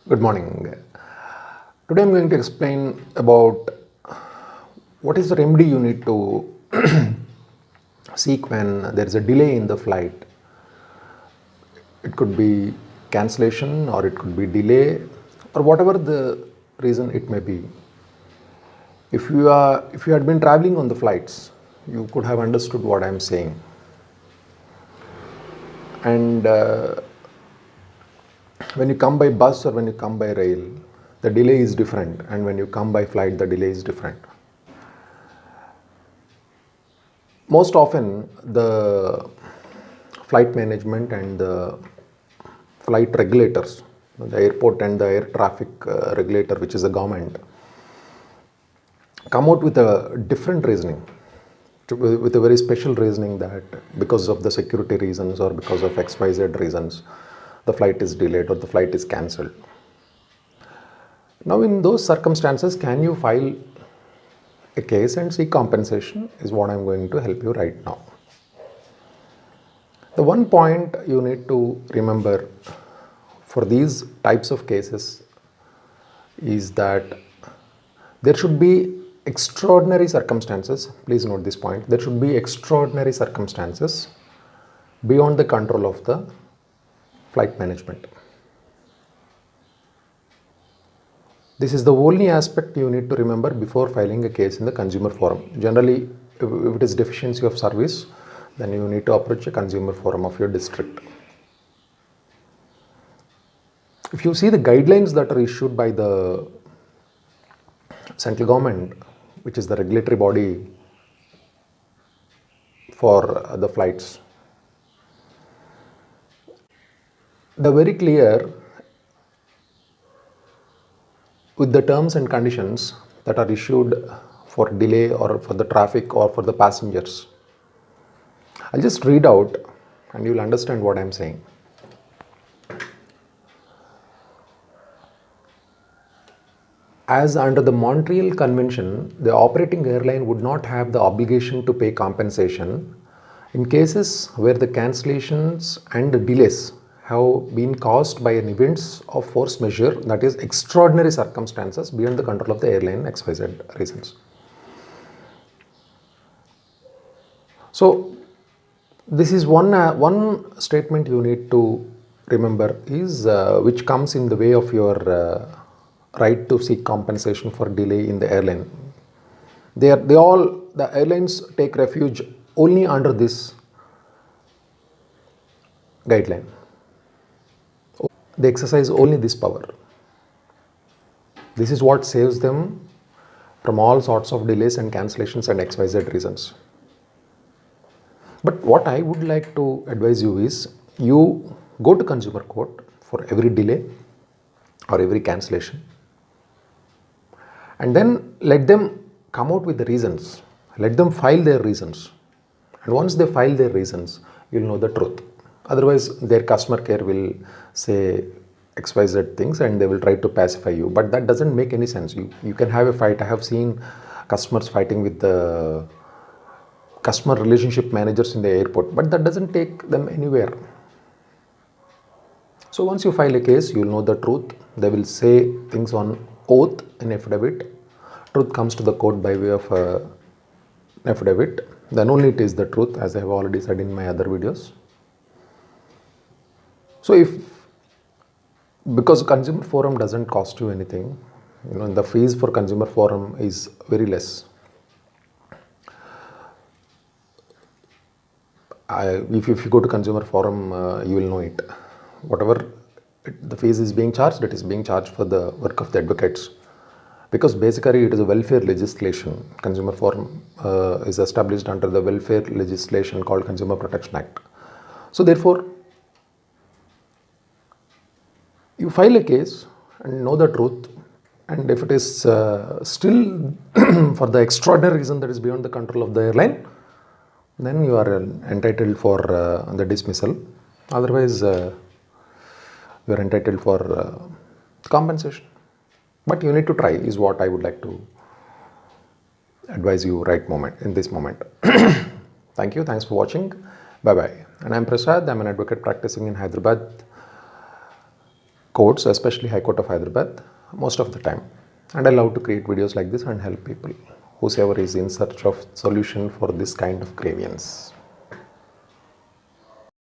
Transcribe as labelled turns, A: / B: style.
A: Good morning. Today I'm going to explain about what is the remedy you need to seek when there is a delay in the flight. It could be cancellation or it could be delay or whatever the reason it may be. If you had been traveling on the flights, you could have understood what I'm saying. And when you come by bus or when you come by rail, the delay is different, and when you come by flight, the delay is different. Most often, the flight management and the flight regulators, the airport and the air traffic regulator, which is the government, come out with a different reasoning, with a very special reasoning that because of the security reasons or because of XYZ reasons, the flight is delayed or the flight is cancelled. Now, in those circumstances, can you file a case and seek compensation is what I'm going to help you right now. The one point you need to remember for these types of cases is that there should be extraordinary circumstances. Please note this point. There should be extraordinary circumstances beyond the control of the flight management. This is the only aspect you need to remember before filing a case in the consumer forum. Generally, if it is deficiency of service, then you need to approach a consumer forum of your district. If you see the guidelines that are issued by the central government, which is the regulatory body for the flights, they're very clear with the terms and conditions that are issued for delay or for the traffic or for the passengers. I'll just read out and you'll understand what I'm saying. As under the Montreal Convention, the operating airline would not have the obligation to pay compensation in cases where the cancellations and the delays have been caused by an events of force majeure, that is extraordinary circumstances beyond the control of the airline XYZ reasons. So this is one statement you need to remember is which comes in the way of your right to seek compensation for delay in the airline. The airlines take refuge only under this guideline. They exercise only this power. This is what saves them from all sorts of delays and cancellations and XYZ reasons. But what I would like to advise you is you go to consumer court for every delay or every cancellation, and then let them come out with the reasons. Let them file their reasons. And once they file their reasons, you'll know the truth. Otherwise, their customer care will say XYZ things and they will try to pacify you. But that doesn't make any sense. You can have a fight. I have seen customers fighting with the customer relationship managers in the airport, but that doesn't take them anywhere. So once you file a case, you'll know the truth. They will say things on oath in affidavit. Truth comes to the court by way of affidavit. Then only it is the truth, as I have already said in my other videos. So because consumer forum doesn't cost you anything, the fees for consumer forum is very less. If you go to consumer forum, you will know it. Whatever the fees is being charged, it is being charged for the work of the advocates. Because basically it is a welfare legislation. Consumer forum is established under the welfare legislation called Consumer Protection Act. So therefore, you file a case and know the truth, and if it is still for the extraordinary reason that is beyond the control of the airline, then you are entitled for the dismissal. Otherwise, you are entitled for compensation. But you need to try is what I would like to advise you in this moment. Thank you. Thanks for watching. Bye-bye. And I'm Prasad. I'm an advocate practicing in Hyderabad. courts, especially High Court of Hyderabad, most of the time. And I love to create videos like this and help people, whosoever is in search of solution for this kind of grievance.